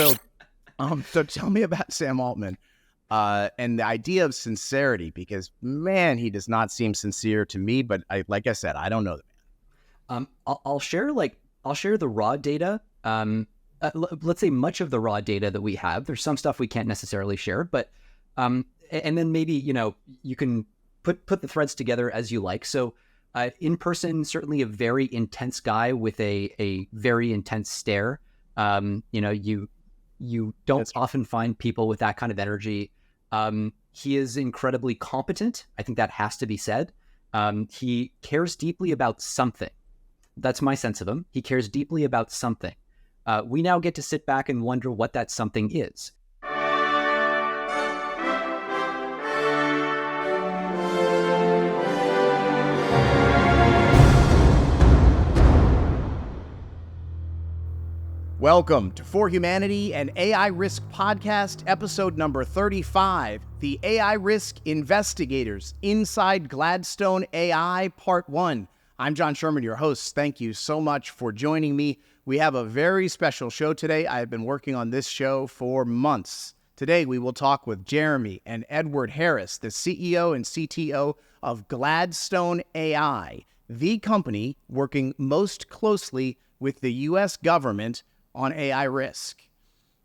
So tell me about Sam Altman and the idea of sincerity, because man, he does not seem sincere to me. But like I said, I don't know the man. I'll share the raw data. Let's say much of the raw data that we have. There's some stuff we can't necessarily share, but and then maybe you can put the threads together as you like. So in person, certainly a very intense guy with a very intense stare. You don't often find people with that kind of energy. He is incredibly competent. I think that has to be said. He cares deeply about something. That's my sense of him. He cares deeply about something. We now get to sit back and wonder what that something is. Welcome to For Humanity and AI Risk Podcast, episode number 35, the AI Risk Investigators Inside Gladstone AI, Part 1. I'm John Sherman, your host. Thank you so much for joining me. We have a very special show today. I have been working on this show for months. Today, we will talk with Jeremie and Edouard Harris, the CEO and CTO of Gladstone AI, the company working most closely with the U.S. government on AI risk.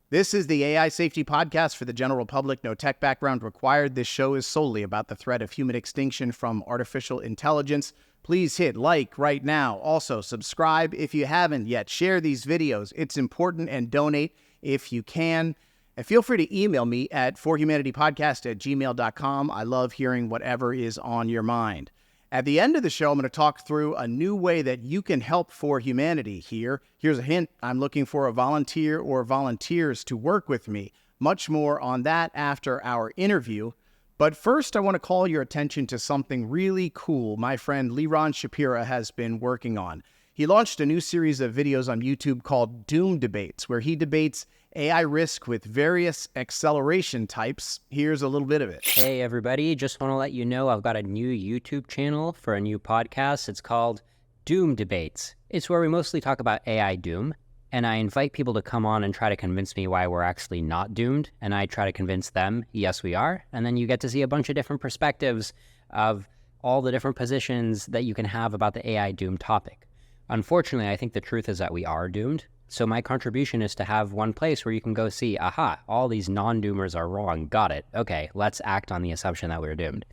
This is the AI Safety Podcast for the general public. No tech background required. This show is solely about the threat of human extinction from artificial intelligence. Please hit like right now. Also, subscribe if you haven't yet. Share these videos. It's important, and donate if you can. And feel free to email me at forhumanitypodcast@gmail.com. I love hearing whatever is on your mind. At the end of the show, I'm going to talk through a new way that you can help for humanity here. Here's a hint. I'm looking for a volunteer or volunteers to work with me. Much more on that after our interview. But first, I want to call your attention to something really cool my friend Liron Shapira has been working on. He launched a new series of videos on YouTube called Doom Debates, where he debates AI risk with various acceleration types. Here's a little bit of it. Hey, everybody. Just want to let you know I've got a new YouTube channel for a new podcast. It's called Doom Debates. It's where we mostly talk about AI doom, and I invite people to come on and try to convince me why we're actually not doomed, and I try to convince them, yes, we are. And then you get to see a bunch of different perspectives of all the different positions that you can have about the AI doom topic. Unfortunately, I think the truth is that we are doomed. So my contribution is to have one place where you can go see, aha, all these non-doomers are wrong. Got it. Okay, let's act on the assumption that we're doomed.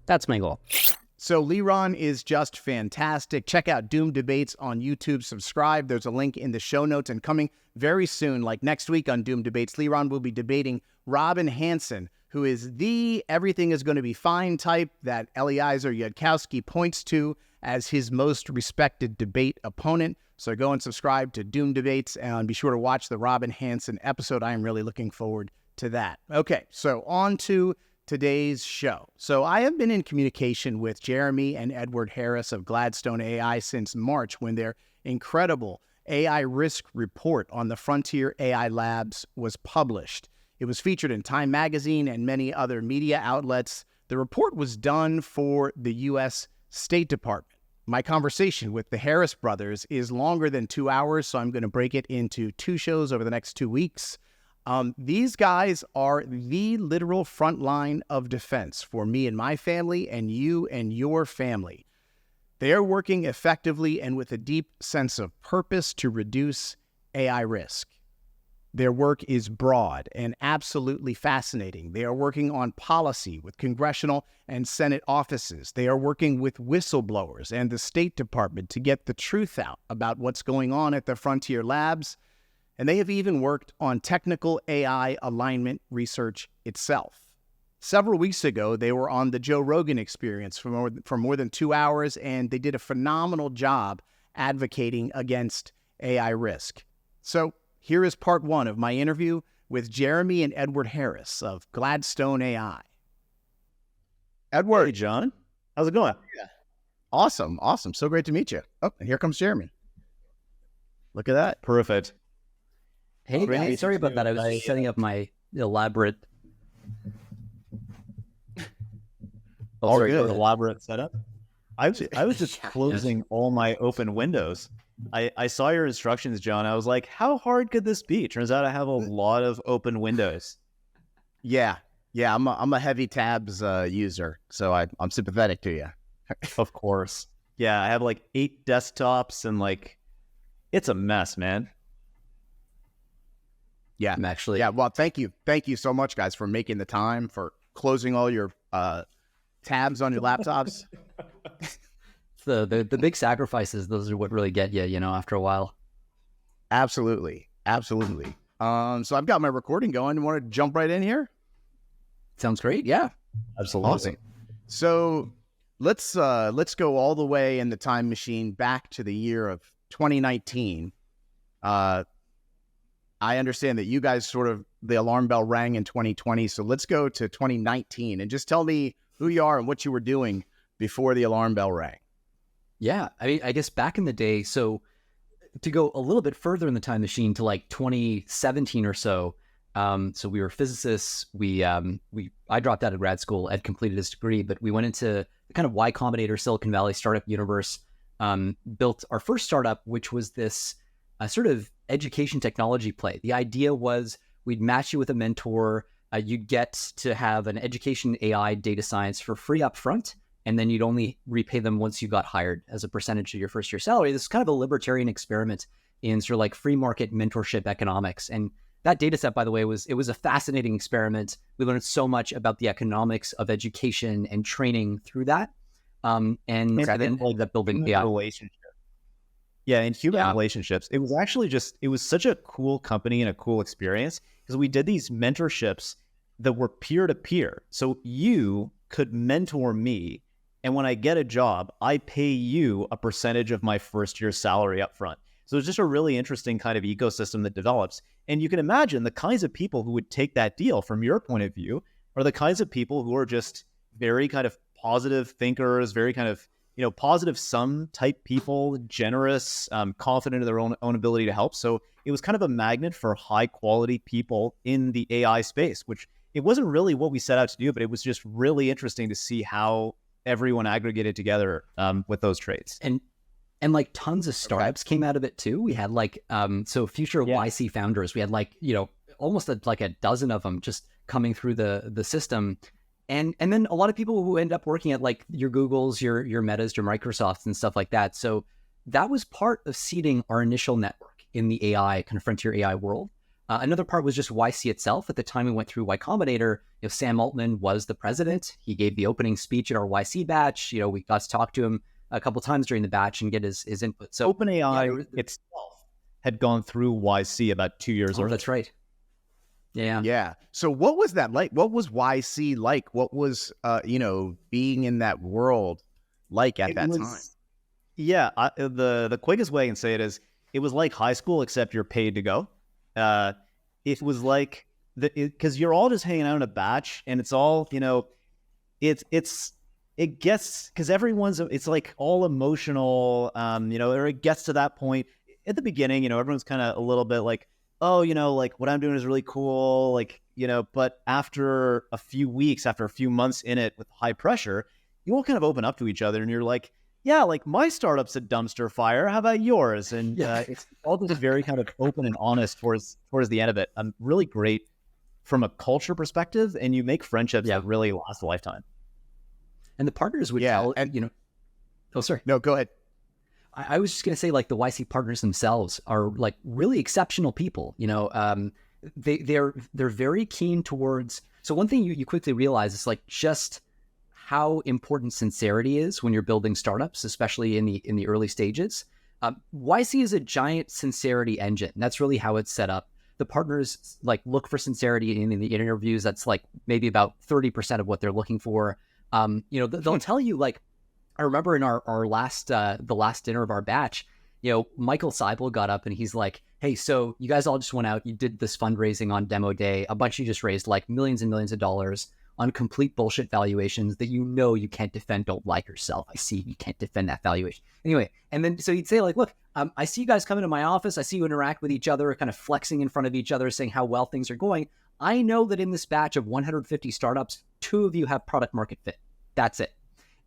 That's my goal. So Liron is just fantastic. Check out Doom Debates on YouTube. Subscribe. There's a link in the show notes. And coming very soon, like next week on Doom Debates, Liron will be debating Robin Hanson, who is the everything is going to be fine type that Eliezer Yudkowsky points to as his most respected debate opponent. So go and subscribe to Doom Debates and be sure to watch the Robin Hanson episode. I am really looking forward to that. Okay, so on to today's show. So I have been in communication with Jeremie and Edouard Harris of Gladstone AI since March, when their incredible AI risk report on the Frontier AI Labs was published. It was featured in Time Magazine and many other media outlets. The report was done for the U.S. State Department. My conversation with the Harris brothers is longer than 2 hours, so I'm going to break it into 2 shows over the next 2 weeks. These guys are the literal front line of defense for me and my family, and you and your family. They are working effectively and with a deep sense of purpose to reduce AI risk. Their work is broad and absolutely fascinating. They are working on policy with congressional and Senate offices. They are working with whistleblowers and the State Department to get the truth out about what's going on at the Frontier Labs. And they have even worked on technical AI alignment research itself. Several weeks ago, they were on the Joe Rogan Experience for more than 2 hours, and they did a phenomenal job advocating against AI risk. So here is part 1 of my interview with Jeremie and Edouard Harris of Gladstone AI. Edouard. Hey, John. How's it going? Yeah. Awesome. So great to meet you. Oh, and here comes Jeremie. Look at that. Perfect. Hey, guys, sorry about that. I was just setting up my elaborate... Elaborate setup. I was just closing all my open windows I saw your instructions, John. I was like, how hard could this be? Turns out I have a lot of open windows. Yeah. I'm a heavy tabs user, so I'm sympathetic to you. Of course. Yeah, I have like 8 desktops and like, it's a mess, man. Yeah, I'm actually. Yeah, well, thank you so much, guys, for making the time, for closing all your tabs on your laptops. The big sacrifices, those are what really get you, after a while. Absolutely. So I've got my recording going. You want to jump right in here? Sounds great. Yeah, Absolutely. Awesome. So let's go all the way in the time machine back to the year of 2019. I understand that you guys the alarm bell rang in 2020. So let's go to 2019 and just tell me who you are and what you were doing before the alarm bell rang. Yeah. I mean, I guess back in the day, so to go a little bit further in the time machine to like 2017 or so. So we were physicists. I dropped out of grad school. Ed completed his degree, but we went into the kind of Y Combinator Silicon Valley startup universe, built our first startup, which was this sort of education technology play. The idea was we'd match you with a mentor. You'd get to have an education AI data science for free up front, and then you'd only repay them once you got hired as a percentage of your first year salary. This is kind of a libertarian experiment in sort of like free market mentorship economics. And that data set, by the way, it was a fascinating experiment. We learned so much about the economics of education and training through that. And then ended up building AI. Relationship. Yeah, in human relationships, it was such a cool company and a cool experience because we did these mentorships that were peer-to-peer. So you could mentor me, and when I get a job, I pay you a percentage of my first year's salary up front. So it's just a really interesting kind of ecosystem that develops. And you can imagine the kinds of people who would take that deal from your point of view are the kinds of people who are just very kind of positive thinkers, very kind of, positive sum type people, generous, confident in their own ability to help. So it was kind of a magnet for high quality people in the AI space, which it wasn't really what we set out to do, but it was just really interesting to see how everyone aggregated together with those traits. And like tons of startups came out of it too. We had like, so future YC founders, we had like, almost like a dozen of them just coming through the system. And then a lot of people who end up working at like your Googles, your Metas, your Microsofts and stuff like that. So that was part of seeding our initial network in the AI, kind of frontier AI world. Another part was just YC itself. At the time we went through Y Combinator, Sam Altman was the president. He gave the opening speech at our YC batch. We got to talk to him a couple of times during the batch and get his input. So OpenAI itself had gone through YC about 2 years earlier. That's right. Yeah. So what was that like? What was YC like? What was, being in that world like at that time? Yeah. The quickest way I can say it is it was like high school, except you're paid to go. It was like, because you're all just hanging out in a batch and it's all, it gets, because it's like all emotional, or it gets to that point at the beginning, everyone's kind of a little bit like, oh, like what I'm doing is really cool. Like, but after a few weeks, after a few months in it with high pressure, you all kind of open up to each other and you're like, yeah, like my startup's a dumpster fire. How about yours? And it's all just very kind of open and honest towards the end of it. Really great from a culture perspective, and you make friendships that really last a lifetime. And the partners would tell, oh, sorry. No, go ahead. I was just going to say, like, the YC partners themselves are like really exceptional people. They're very keen towards. So one thing you quickly realize is like just how important sincerity is when you're building startups, especially in the early stages. YC is a giant sincerity engine. That's really how it's set up. The partners like look for sincerity in the interviews. That's like maybe about 30% of what they're looking for. They'll tell you, like, I remember in our last the last dinner of our batch, Michael Seibel got up and he's like, hey, so you guys all just went out, you did this fundraising on demo day, a bunch of you just raised like millions and millions of dollars on complete bullshit valuations that you can't defend, don't lie yourself. I see you can't defend that valuation. Anyway, and then so he'd say like, look, I see you guys come into my office, I see you interact with each other, kind of flexing in front of each other, saying how well things are going. I know that in this batch of 150 startups, 2 of you have product market fit. That's it.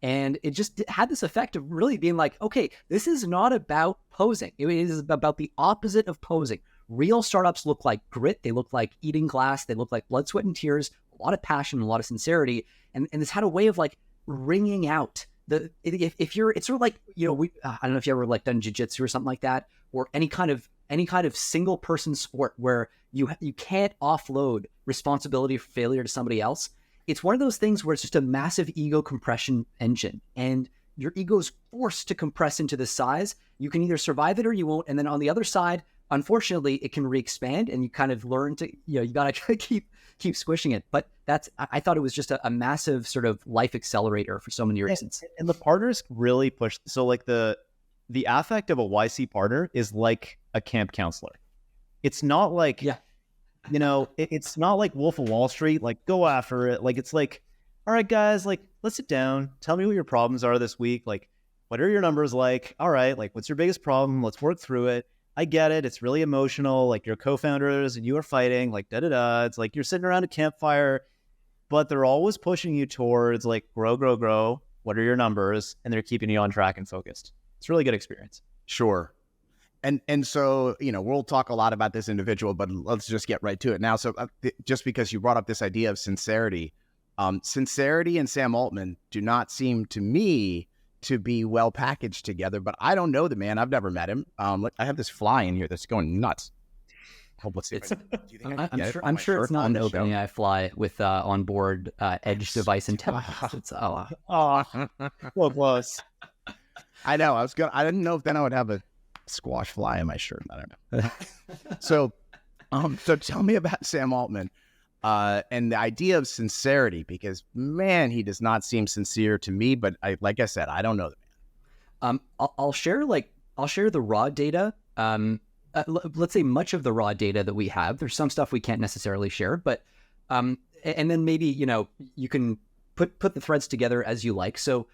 And it just had this effect of really being like, okay, this is not about posing. It is about the opposite of posing. Real startups look like grit. They look like eating glass. They look like blood, sweat, and tears, a lot of passion, a lot of sincerity. And this had a way of like wringing out if you're, it's sort of like, I don't know if you ever like done jiu-jitsu or something like that, or any kind of single person sport where you can't offload responsibility for failure to somebody else. It's one of those things where it's just a massive ego compression engine, and your ego is forced to compress into this size. You can either survive it or you won't. And then on the other side, unfortunately, it can re-expand, and you kind of learn to, you got to keep squishing it. But I thought it was just a massive sort of life accelerator for so many reasons. And the partners really push. So like the affect of a YC partner is like a camp counselor. It's not like, it's not like Wolf of Wall Street, like go after it. Like, it's like, all right, guys, like, let's sit down. Tell me what your problems are this week. Like, what are your numbers like? All right, like, what's your biggest problem? Let's work through it. I get it. It's really emotional. Like, your co-founders and you are fighting, like, da-da-da. It's like you're sitting around a campfire, but they're always pushing you towards, like, grow. What are your numbers? And they're keeping you on track and focused. It's a really good experience. Sure. And so, we'll talk a lot about this individual, but let's just get right to it now. So just because you brought up this idea of sincerity, Sincerity and Sam Altman do not seem to me to be well packaged together, but I don't know the man. I've never met him. I have this fly in here that's going nuts. Let's see. I'm sure it's not an OpenAI fly with onboard edge device intelligence. It's well close. I know. I didn't know if then I would have a squash fly in my shirt. I don't know. So tell me about Sam Altman and the idea of sincerity, because man, he does not seem sincere to me. But like I said, I don't know the man. I'll share the raw data. Let's say much of the raw data that we have. There's some stuff we can't necessarily share, but and then maybe you can put the threads together as you like. So.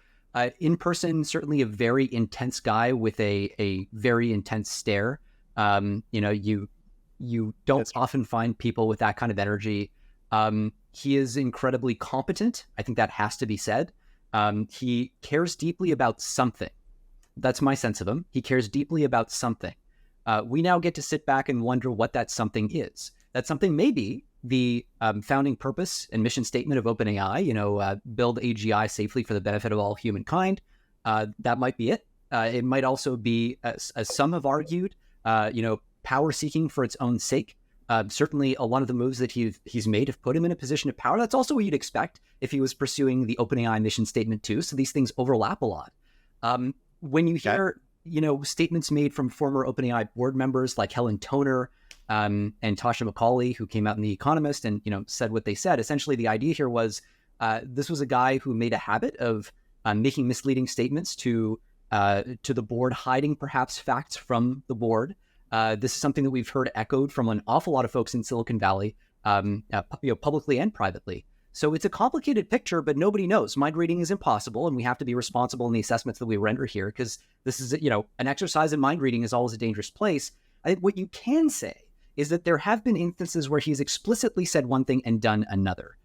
In person, certainly a very intense guy with a very intense stare. You don't often find people with that kind of energy. He is incredibly competent. I think that has to be said. He cares deeply about something. That's my sense of him. He cares deeply about something. We now get to sit back and wonder what that something is. That something may be the founding purpose and mission statement of OpenAI, build AGI safely for the benefit of all humankind. That might be it. It might also be, as some have argued, power seeking for its own sake. Certainly a lot of the moves that he's made have put him in a position of power. That's also what you'd expect if he was pursuing the OpenAI mission statement too. So these things overlap a lot. When you hear, statements made from former OpenAI board members like Helen Toner, and Tasha McCauley, who came out in The Economist and said what they said. Essentially, the idea here was this was a guy who made a habit of making misleading statements to the board, hiding perhaps facts from the board. This is something that we've heard echoed from an awful lot of folks in Silicon Valley, publicly and privately. So it's a complicated picture, but nobody knows. Mind reading is impossible, and we have to be responsible in the assessments that we render here, because this is an exercise in mind reading is always a dangerous place. I think what you can say is that there have been instances where he's explicitly said one thing and done another.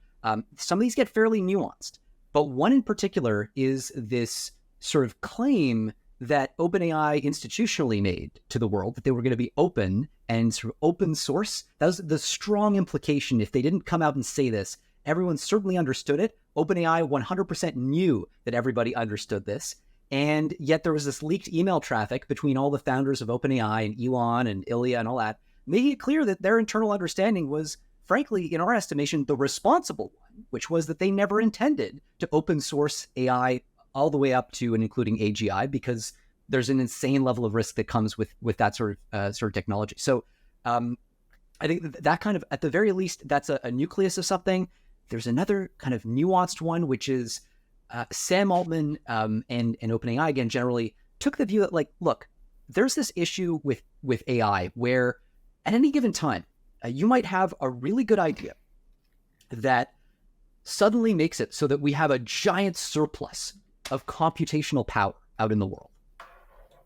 Some of these get fairly nuanced, but one in particular is this sort of claim that OpenAI institutionally made to the world, that they were going to be open and sort of open source. That was the strong implication. If they didn't come out and say this, everyone certainly understood it. OpenAI 100% knew that everybody understood this. And yet there was this leaked email traffic between all the founders of OpenAI and Elon and Ilya and all that, making it clear that their internal understanding was, frankly, in our estimation, the responsible one, which was that they never intended to open source AI all the way up to and including AGI, because there's an insane level of risk that comes with that sort of technology. So I think that kind of, at the very least, that's a nucleus of something. There's another kind of nuanced one, which is Sam Altman and OpenAI, again, generally took the view that, like, look, there's this issue with AI where at any given time, you might have a really good idea that suddenly makes it so that we have a giant surplus of computational power out in the world,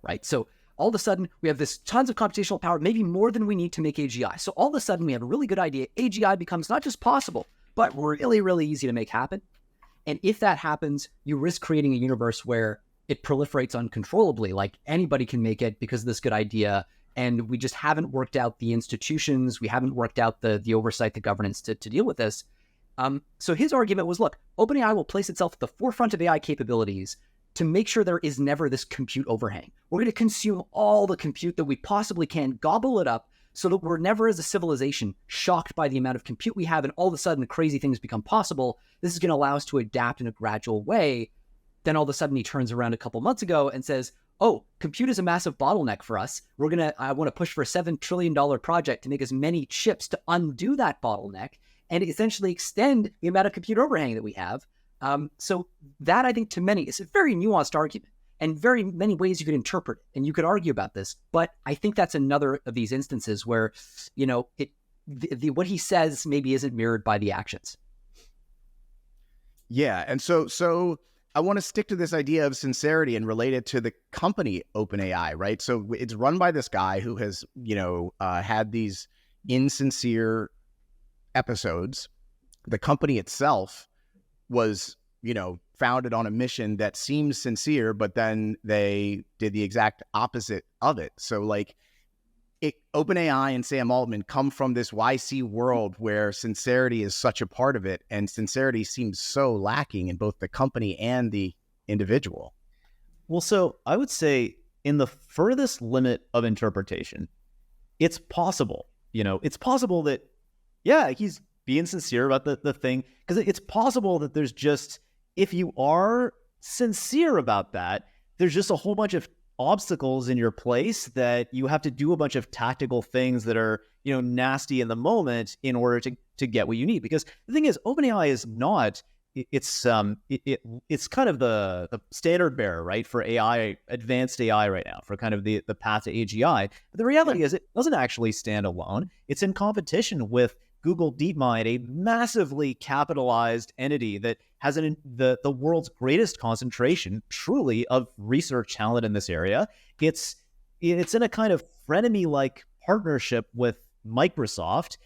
right? So all of a sudden, we have this tons of computational power, maybe more than we need to make AGI. So all of a sudden, we have a really good idea. AGI becomes not just possible, but really, really easy to make happen. And if that happens, you risk creating a universe where it proliferates uncontrollably, like anybody can make it because of this good idea. And we just haven't worked out the institutions, we haven't worked out the oversight, the governance to deal with this. So his argument was, look, OpenAI will place itself at the forefront of AI capabilities to make sure there is never this compute overhang. We're going to consume all the compute that we possibly can, gobble it up, so that we're never as a civilization shocked by the amount of compute we have, and all of a sudden crazy things become possible. This is going to allow us to adapt in a gradual way. Then all of a sudden he turns around a couple months ago and says, oh, compute is a massive bottleneck for us. I want to push for a $7 trillion project to make as many chips to undo that bottleneck and essentially extend the amount of compute overhang that we have. So that, I think, to many, is a very nuanced argument and very many ways you could interpret it, and you could argue about this. But I think that's another of these instances where, what he says maybe isn't mirrored by the actions. Yeah, and so I want to stick to this idea of sincerity and relate it to the company OpenAI, right? So it's run by this guy who has, had these insincere episodes. The company itself was, founded on a mission that seems sincere, but then they did the exact opposite of it. So OpenAI and Sam Altman come from this YC world where sincerity is such a part of it, and sincerity seems so lacking in both the company and the individual. Well, so I would say in the furthest limit of interpretation, it's possible, it's possible that, yeah, he's being sincere about the thing, because it's possible that there's just, if you are sincere about that, there's just a whole bunch of obstacles in your place that you have to do a bunch of tactical things that are, nasty in the moment in order to get what you need. Because the thing is, OpenAI is not, it's kind of the standard bearer, right, for AI, advanced AI right now, for kind of the path to AGI. But the reality is it doesn't actually stand alone. It's in competition with Google DeepMind, a massively capitalized entity that has the world's greatest concentration, truly, of research talent in this area. It's in a kind of frenemy-like partnership with Microsoft,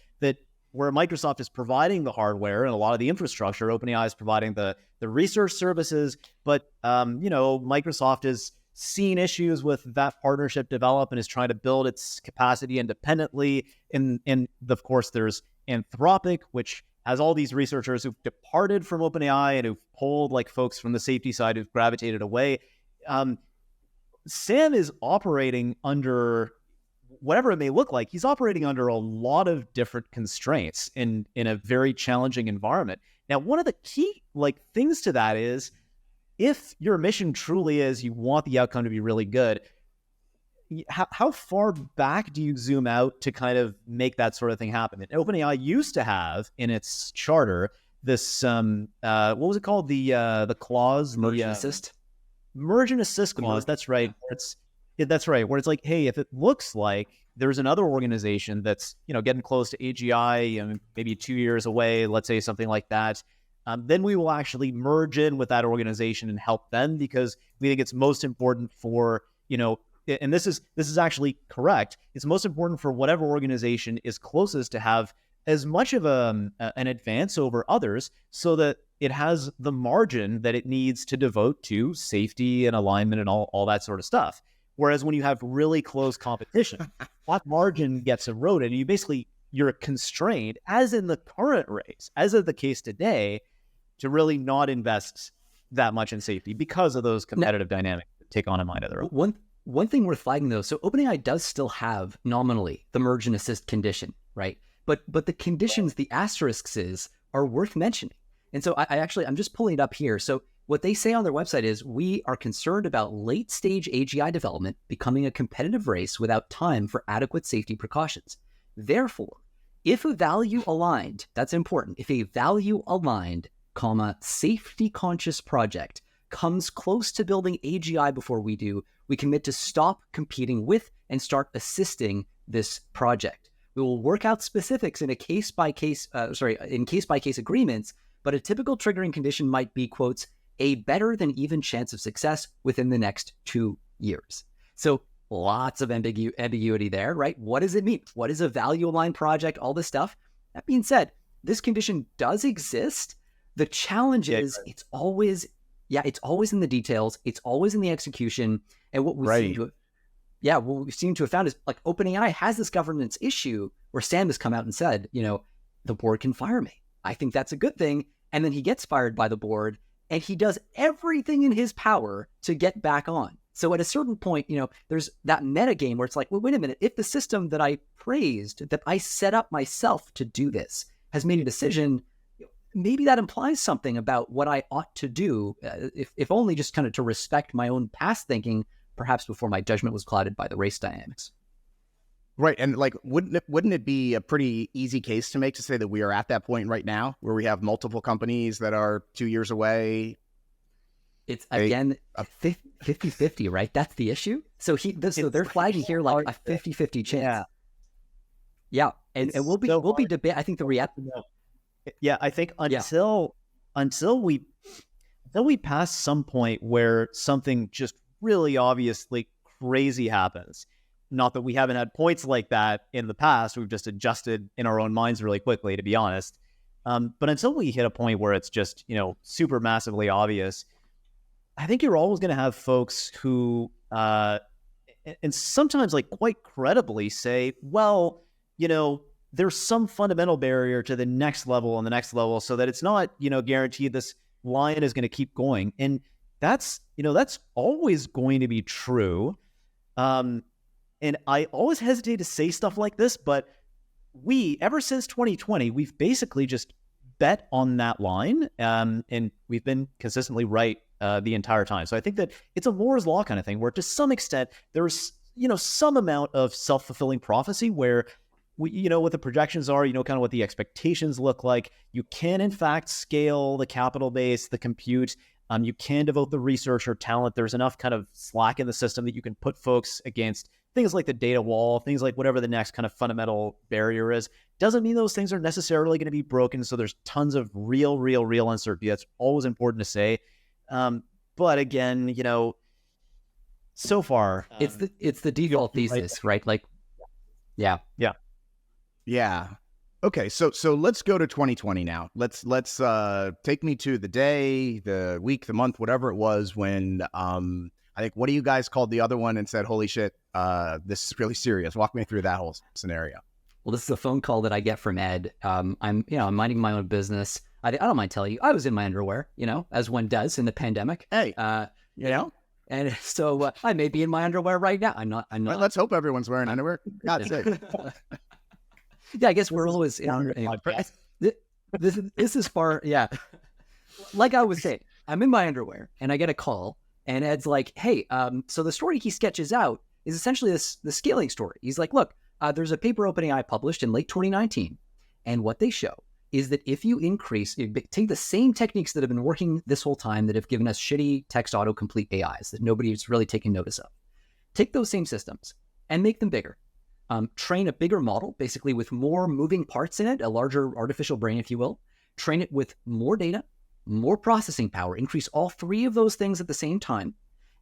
where Microsoft is providing the hardware and a lot of the infrastructure. OpenAI is providing the research services, but Microsoft has seen issues with that partnership develop and is trying to build its capacity independently. And of course, there's Anthropic, which has all these researchers who've departed from OpenAI and who've pulled folks from the safety side who've gravitated away. Sam is operating under, whatever it may look like, he's operating under a lot of different constraints in a very challenging environment. Now, one of the key things to that is, if your mission truly is you want the outcome to be really good, how far back do you zoom out to kind of make that sort of thing happen? And OpenAI used to have in its charter this what was it called, the clause, merge and assist clause. That's right. That's right. Where it's like, hey, if it looks like there's another organization that's getting close to AGI, maybe 2 years away, let's say something like that, then we will actually merge in with that organization and help them, because we think it's most important for and this is actually correct. It's most important for whatever organization is closest to have as much of an advance over others, so that it has the margin that it needs to devote to safety and alignment and all that sort of stuff. Whereas when you have really close competition, that margin gets eroded, and you're constrained, as in the current race, as is the case today, to really not invest that much in safety because of those competitive dynamics that take on a mind of their own. One thing worth flagging, though, so OpenAI does still have nominally the merge and assist condition, right? But the conditions, the asterisks are worth mentioning. And so I'm just pulling it up here. So what they say on their website is, we are concerned about late stage AGI development becoming a competitive race without time for adequate safety precautions. Therefore, if a value aligned, that's important, if a value aligned, safety conscious project comes close to building AGI before we do, we commit to stop competing with and start assisting this project. We will work out specifics in case by case agreements, but a typical triggering condition might be, quotes, a better than even chance of success within the next 2 years. So lots of ambiguity there, right? What does it mean? What is a value aligned project? All this stuff. That being said, this condition does exist. The challenge is it's always in the details. It's always in the execution. And what we seem to have found is like OpenAI has this governance issue where Sam has come out and said, the board can fire me. I think that's a good thing. And then he gets fired by the board and he does everything in his power to get back on. So at a certain point, there's that meta game where it's like, well, wait a minute. If the system that I praised, that I set up myself to do this, has made a decision, maybe that implies something about what I ought to do, if only just kind of to respect my own past thinking, perhaps before my judgment was clouded by the race dynamics. Right. And like, wouldn't it be a pretty easy case to make to say that we are at that point right now where we have multiple companies that are 2 years away? It's again, 50-50, right? That's the issue. So they're flagging here like a 50-50 chance. Yeah. And we'll be debate. I think the reality. Yeah. I think until we pass some point where something just really obviously crazy happens. Not that we haven't had points like that in the past. We've just adjusted in our own minds really quickly, to be honest. But until we hit a point where it's just, super massively obvious, I think you're always going to have folks who, and sometimes like quite credibly say, well, there's some fundamental barrier to the next level and the next level so that it's not, guaranteed this line is going to keep going. And that's always going to be true. And I always hesitate to say stuff like this, but ever since 2020, we've basically just bet on that line. And we've been consistently right the entire time. So I think that it's a Moore's Law kind of thing where to some extent, there's, some amount of self-fulfilling prophecy where what the projections are, kind of what the expectations look like. You can, in fact, scale the capital base, the compute. You can devote the research or talent. There's enough kind of slack in the system that you can put folks against things like the data wall, things like whatever the next kind of fundamental barrier is. Doesn't mean those things are necessarily going to be broken. So there's tons of real uncertainty. That's always important to say. But again, so far, it's the default thesis, right? Like, yeah. Okay, so let's go to 2020 now. Let's take me to the day, the week, the month, whatever it was when I think, what do you guys called the other one and said, holy shit, this is really serious. Walk me through that whole scenario. Well, this is a phone call that I get from Ed. I'm minding my own business. I don't mind telling you, I was in my underwear, as one does in the pandemic. Hey, and so I may be in my underwear right now. I'm not. Well, let's hope everyone's wearing underwear. God's sake. Yeah, I guess we're always this is far. Yeah. Like I was saying, I'm in my underwear and I get a call and Ed's like, hey, so the story he sketches out is essentially the scaling story. He's like, look, there's a paper OpenAI published in late 2019. And what they show is that if you take the same techniques that have been working this whole time that have given us shitty text autocomplete AIs that nobody's really taking notice of, take those same systems and make them bigger. Train a bigger model, basically with more moving parts in it, a larger artificial brain, if you will. Train it with more data, more processing power, increase all three of those things at the same time,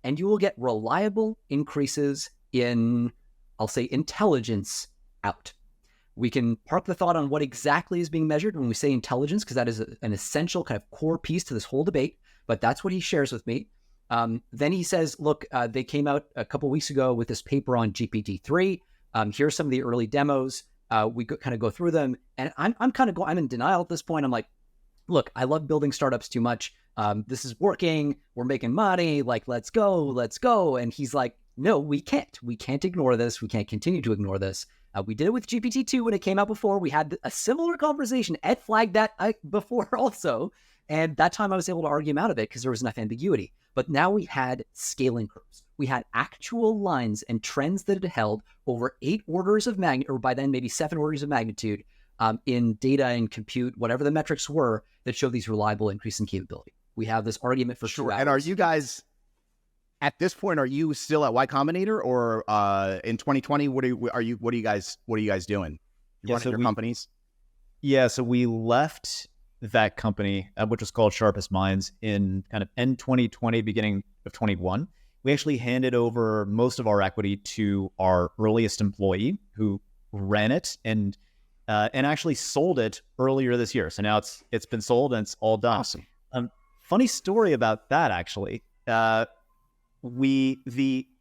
and you will get reliable increases in, I'll say, intelligence out. We can park the thought on what exactly is being measured when we say intelligence, because that is an essential kind of core piece to this whole debate, but that's what he shares with me. Then he says, look, they came out a couple weeks ago with this paper on GPT-3. Here's some of the early demos. We kind of go through them, and I'm in denial at this point. I'm like, look, I love building startups too much. This is working. We're making money. Like, let's go. And he's like, no, we can't. We can't ignore this. We can't continue to ignore this. We did it with GPT-2 when it came out before. We had a similar conversation. Ed flagged that before also. And that time I was able to argue him out of it because there was enough ambiguity. But now we had scaling curves. We had actual lines and trends that had held over 8 orders of magnitude, or by then maybe 7 orders of magnitude in data and compute, whatever the metrics were, that showed these reliable increase in capability. We have this argument for sure. And are you guys, at this point, are you still at Y Combinator, or in 2020? What are you guys doing? Running your companies? Yeah, so we left that company, which was called Sharpest Minds, in kind of end 2020, beginning of 21. We actually handed over most of our equity to our earliest employee who ran it. And and actually sold it earlier this year. So now it's been sold and it's all done. Awesome. Funny story about that, actually. The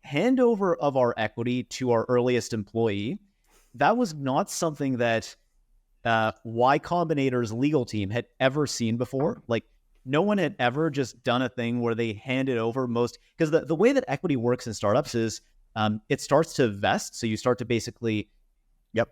handover of our equity to our earliest employee, that was not something that Y Combinator's legal team had ever seen before. Like, no one had ever just done a thing where they handed over because the way that equity works in startups is it starts to vest. So you start to basically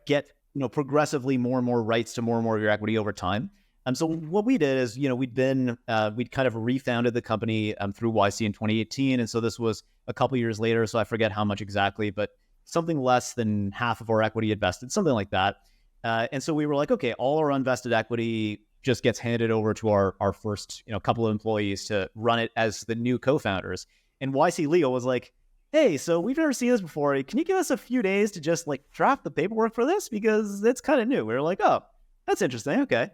get progressively more and more rights to more and more of your equity over time. So what we did is, we'd kind of refounded the company through YC in 2018. And so this was a couple years later. So I forget how much exactly, but something less than half of our equity invested, something like that. And so we were like, okay, all our unvested equity just gets handed over to our first, couple of employees to run it as the new co-founders. And YC Legal was like, hey, so we've never seen this before. Can you give us a few days to just draft the paperwork for this? Because it's kind of new. We were like, oh, that's interesting. Okay.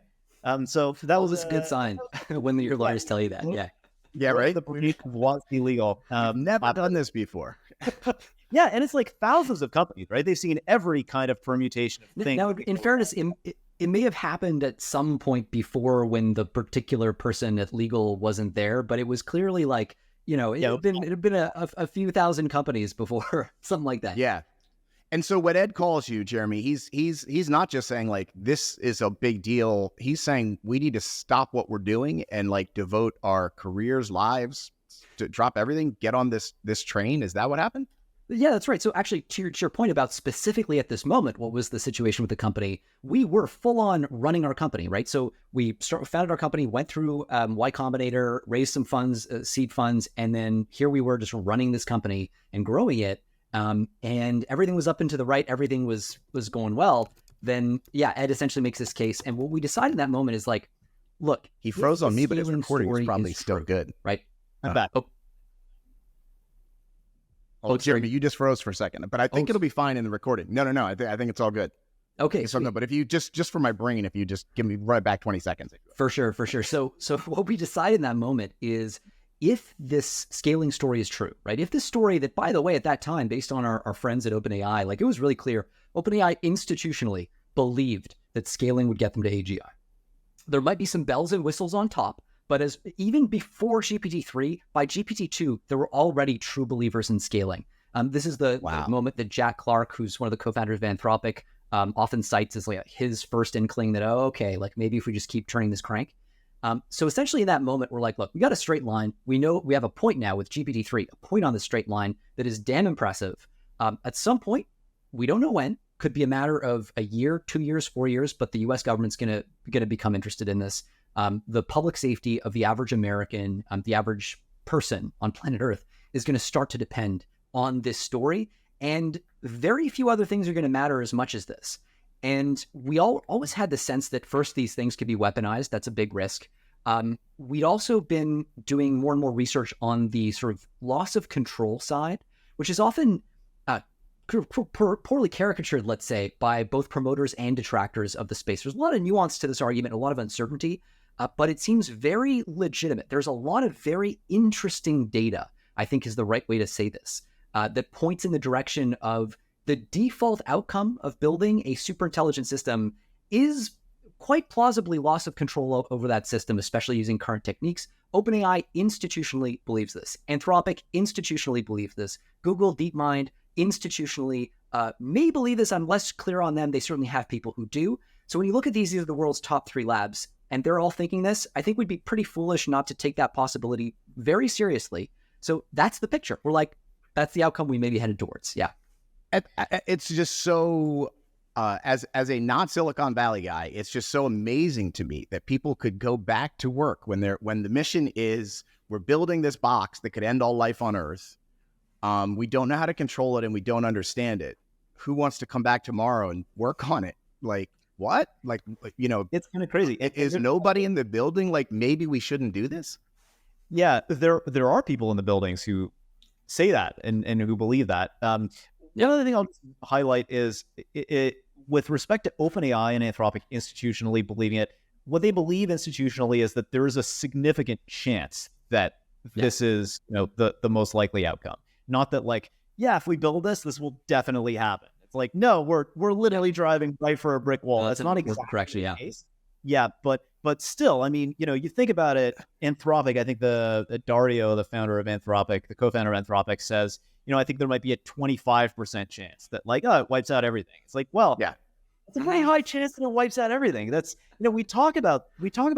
So that was a good sign when your lawyers tell you that. Yeah, right. The brief of YC Legal. Never done this before. Yeah, and it's thousands of companies, right? They've seen every kind of permutation of things. Now, in fairness, it may have happened at some point before when the particular person at legal wasn't there, but it was clearly it had been a few thousand companies before, something like that. Yeah. And so when Ed calls you, Jeremy, he's not just saying this is a big deal. He's saying we need to stop what we're doing and devote our careers, lives, to drop everything, get on this train. Is that what happened? Yeah, that's right. So actually, to your point about specifically at this moment, what was the situation with the company? We were full on running our company, right? So we founded our company, went through Y Combinator, raised some funds, seed funds, and then here we were just running this company and growing it. And everything was up and to the right. Everything was going well. Then, Ed essentially makes this case. And what we decided in that moment is look, he froze on me, but his recording is probably still good, right? I'm back. Oh, Jeremy, you just froze for a second, but I think it'll be fine in the recording. No. I think it's all good. Okay. So no, but if you just for my brain, if you just give me right back 20 seconds. For sure. So what we decided in that moment is, if this scaling story is true, right? If this story that, by the way, at that time, based on our friends at OpenAI, it was really clear, OpenAI institutionally believed that scaling would get them to AGI. There might be some bells and whistles on top, but even before GPT-3, by GPT-2, there were already true believers in scaling. This is the moment that Jack Clark, who's one of the co-founders of Anthropic, often cites as his first inkling that, maybe if we just keep turning this crank. So essentially in that moment, we're look, we got a straight line. We know we have a point now with GPT-3, a point on the straight line that is damn impressive. At some point, we don't know when, could be a matter of a year, 2 years, 4 years, but the US government's going to become interested in this. The public safety of the average American, the average person on planet Earth is going to start to depend on this story. And very few other things are going to matter as much as this. And we always had the sense that first, these things could be weaponized. That's a big risk. We'd also been doing more and more research on the sort of loss of control side, which is often poorly caricatured, let's say, by both promoters and detractors of the space. There's a lot of nuance to this argument, a lot of uncertainty, but it seems very legitimate. There's a lot of very interesting data, I think is the right way to say this, that points in the direction of the default outcome of building a super intelligent system is quite plausibly loss of control over that system, especially using current techniques. OpenAI institutionally believes this. Anthropic institutionally believes this. Google, DeepMind institutionally may believe this. I'm less clear on them. They certainly have people who do. So when you look at these are the world's top 3 labs, and they're all thinking this, I think we'd be pretty foolish not to take that possibility very seriously. So that's the picture. We're that's the outcome we may be headed towards. Yeah. It's just so, as a not Silicon Valley guy, it's just so amazing to me that people could go back to work when the mission is we're building this box that could end all life on Earth. We don't know how to control it and we don't understand it. Who wants to come back tomorrow and work on it? What? It's kind of crazy. Is nobody in the building maybe we shouldn't do this? Yeah, there are people in the buildings who say that and who believe that. The other thing I'll highlight is with respect to OpenAI and Anthropic institutionally believing it, what they believe institutionally is that there is a significant chance that this is the most likely outcome. Not that if we build this will definitely happen. It's like, no, we're literally driving right for a brick wall. That's not exactly correction, the case. Yeah, but still, I mean, you think about it. Anthropic, I think the Dario, the founder of Anthropic, the co-founder of Anthropic, says, I think there might be a 25% chance that it wipes out everything. It's like, well, yeah, it's a very high chance that it wipes out everything. That's, we talk about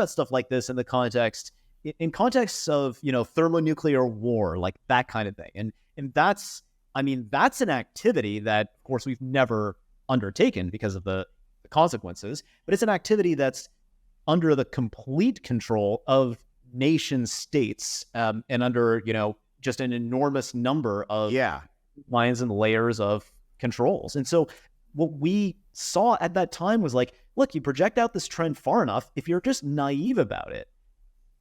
stuff like this in the context of, thermonuclear war, like that kind of thing. And that's an activity that, of course, we've never undertaken because of the consequences, but it's an activity that's under the complete control of nation states, and under, just an enormous number of lines and layers of controls. And so what we saw at that time was like, look, you project out this trend far enough, if you're just naive about it,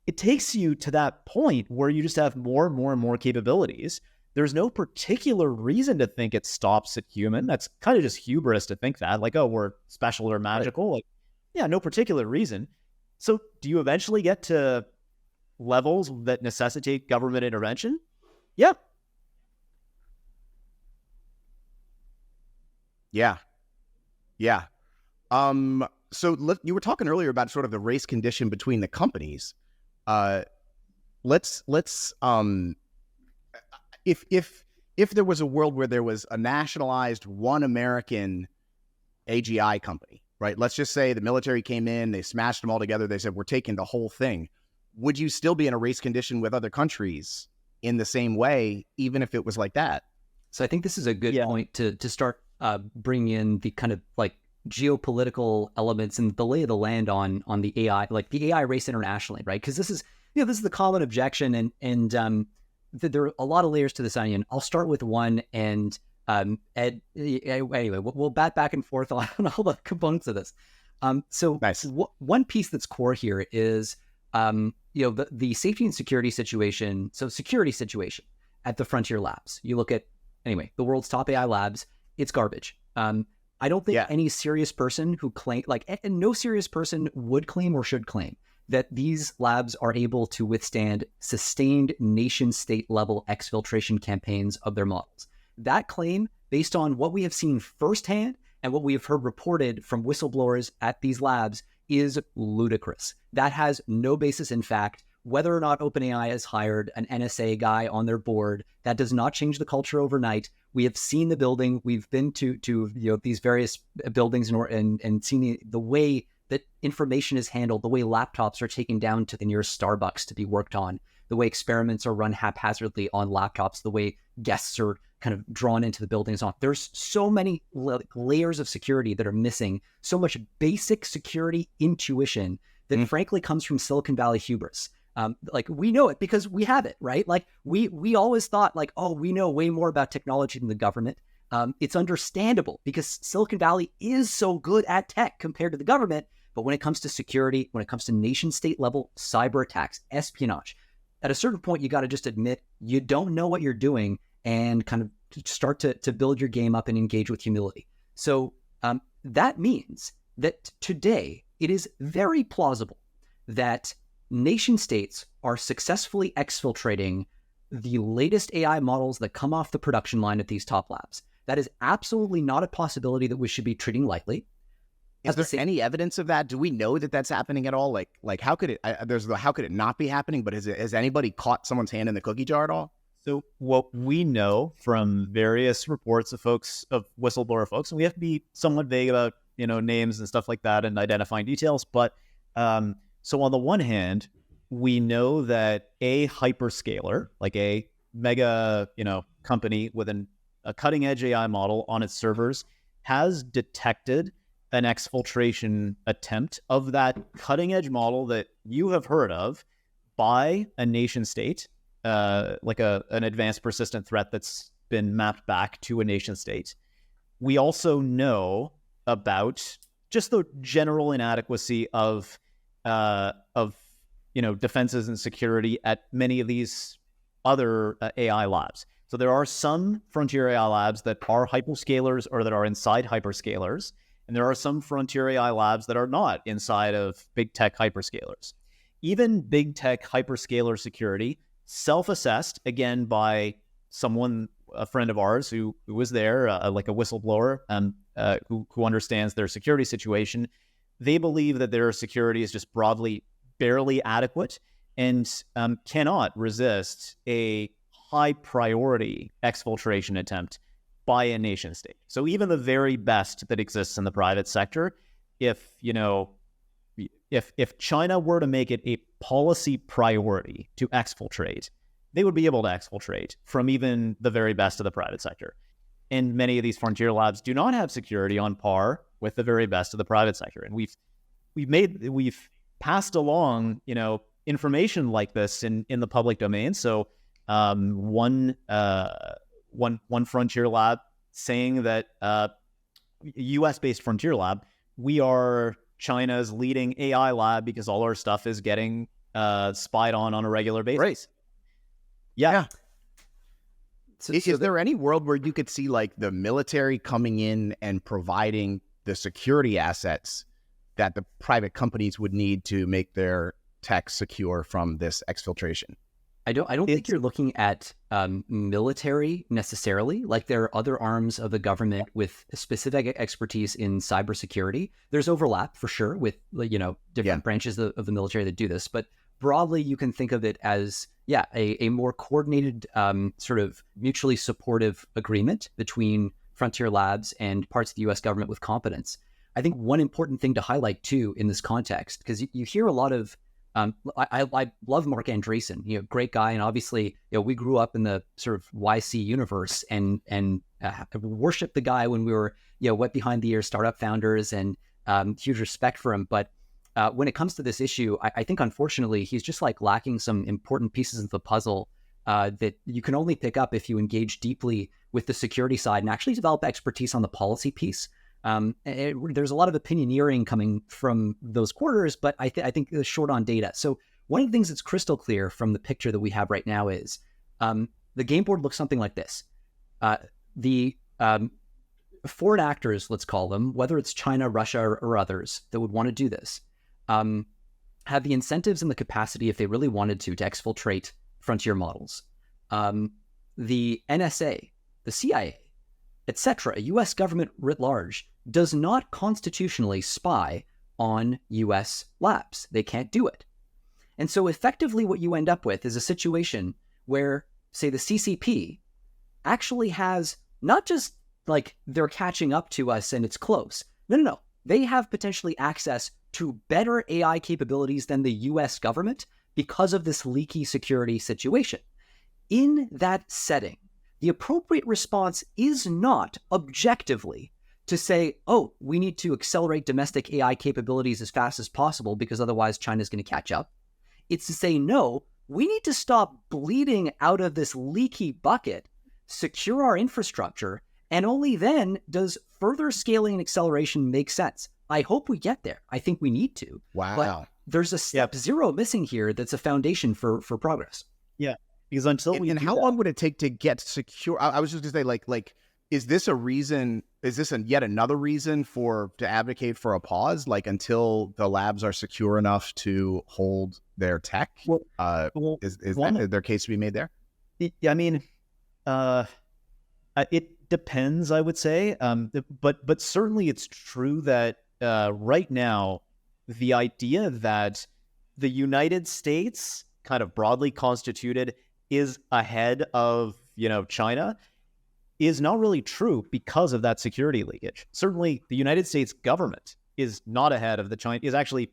it takes you to that point where you just have more and more and more capabilities. There's no particular reason to think it stops at human. That's kind of just hubris to think that, like, oh, we're special or magical. Like, yeah, no particular reason. So do you eventually get to levels that necessitate government intervention? Yeah. Yeah. Yeah. So you were talking earlier about sort of the race condition between the companies. Let's if there was a world where there was a nationalized one American AGI company, right? Let's just say the military came in, they smashed them all together. They said, we're taking the whole thing. Would you still be in a race condition with other countries in the same way, even if it was like that? So I think this is a good point to start bringing in the kind of like geopolitical elements and the lay of the land on the AI, like the AI race internationally, right? Because this is the common objection, and there are a lot of layers to this onion. I'll start with one, and Ed, anyway, we'll bat back and forth on all the components of this. So nice. One piece that's core here is the safety and security situation. So security situation at the frontier labs. You look at, anyway, the world's top AI labs, it's garbage. I don't think any serious person who and no serious person would claim or should claim that these labs are able to withstand sustained nation-state level exfiltration campaigns of their models. That claim, based on what we have seen firsthand and what we have heard reported from whistleblowers at these labs, is ludicrous. That has no basis in fact. Whether or not OpenAI has hired an NSA guy on their board, that does not change the culture overnight. We have seen the building. We've been to these various buildings and seen the way that information is handled, the way laptops are taken down to the nearest Starbucks to be worked on, the way experiments are run haphazardly on laptops, the way guests are kind of drawn into the buildings. There's so many layers of security that are missing, so much basic security intuition that frankly comes from Silicon Valley hubris. We know it because we have it, right? Like we always thought like, oh, we know way more about technology than the government. It's understandable because Silicon Valley is so good at tech compared to the government. But when it comes to security, when it comes to nation state level cyber attacks, espionage, at a certain point, you got to just admit you don't know what you're doing and kind of start to build your game up and engage with humility. So that means that today it is very plausible that nation states are successfully exfiltrating the latest AI models that come off the production line at these top labs. That is absolutely not a possibility that we should be treating lightly. Is there any evidence of that? Do we know that that's happening at all? Like how could it? How could it not be happening? But has anybody caught someone's hand in the cookie jar at all? So what we know from various reports of whistleblower folks, and we have to be somewhat vague about names and stuff like that and identifying details. But so on the one hand, we know that a hyperscaler, like a mega company with a cutting edge AI model on its servers, has detected an exfiltration attempt of that cutting edge model that you have heard of by a nation state, like an advanced persistent threat that's been mapped back to a nation state. We also know about just the general inadequacy of defenses and security at many of these other AI labs. So there are some frontier AI labs that are hyperscalers or that are inside hyperscalers. And there are some frontier AI labs that are not inside of big tech hyperscalers. Even big tech hyperscaler security, self-assessed, again, by someone a friend of ours who was there, like a whistleblower, who understands their security situation. They believe that their security is just broadly barely adequate and cannot resist a high priority exfiltration attempt by a nation state. So even the very best that exists in the private sector, if China were to make it a policy priority to exfiltrate, they would be able to exfiltrate from even the very best of the private sector. And many of these frontier labs do not have security on par with the very best of the private sector. And we've passed along, information like this in the public domain. So one frontier lab saying that US-based frontier lab, we are China's leading AI lab because all our stuff is getting spied on a regular basis. Right. Yeah. So is there any world where you could see like the military coming in and providing the security assets that the private companies would need to make their tech secure from this exfiltration? I don't think you're looking at military necessarily. Like there are other arms of the government with specific expertise in cybersecurity. There's overlap for sure with different branches of the military that do this, but broadly you can think of it as a more coordinated sort of mutually supportive agreement between frontier labs and parts of the U.S. government with competence. I think one important thing to highlight too in this context, because you hear a lot of I love Mark Andreessen, great guy. And obviously, we grew up in the sort of YC universe and worshiped the guy when we were, wet behind the ears startup founders, and huge respect for him. But when it comes to this issue, I think, unfortunately, he's just like lacking some important pieces of the puzzle that you can only pick up if you engage deeply with the security side and actually develop expertise on the policy piece. There's a lot of opinioneering coming from those quarters, but I think it's short on data. So one of the things that's crystal clear from the picture that we have right now is the game board looks something like this. The foreign actors, let's call them, whether it's China, Russia, or others that would want to do this, have the incentives and the capacity, if they really wanted to exfiltrate frontier models. The NSA, the CIA, etc., U.S. government writ large, does not constitutionally spy on U.S. labs. They can't do it. And so effectively what you end up with is a situation where, say, the CCP actually has not just like they're catching up to us and it's close. No. They have potentially access to better AI capabilities than the U.S. government because of this leaky security situation. In that setting, the appropriate response is not objectively to say, oh, we need to accelerate domestic AI capabilities as fast as possible because otherwise China's going to catch up. It's to say, no, we need to stop bleeding out of this leaky bucket, secure our infrastructure, and only then does further scaling and acceleration make sense. I hope we get there. I think we need to. Wow. But there's a step zero missing here that's a foundation for progress. Yeah. Because until and how long would it take to get secure? I was just gonna say, like, is this a reason? Is this yet another reason to advocate for a pause, like until the labs are secure enough to hold their tech? Is there case to be made there? Yeah, I mean, it depends, I would say, but certainly it's true that right now the idea that the United States, kind of broadly constituted, is ahead of China is not really true because of that security leakage. Certainly, the United States government is not ahead of the China, is actually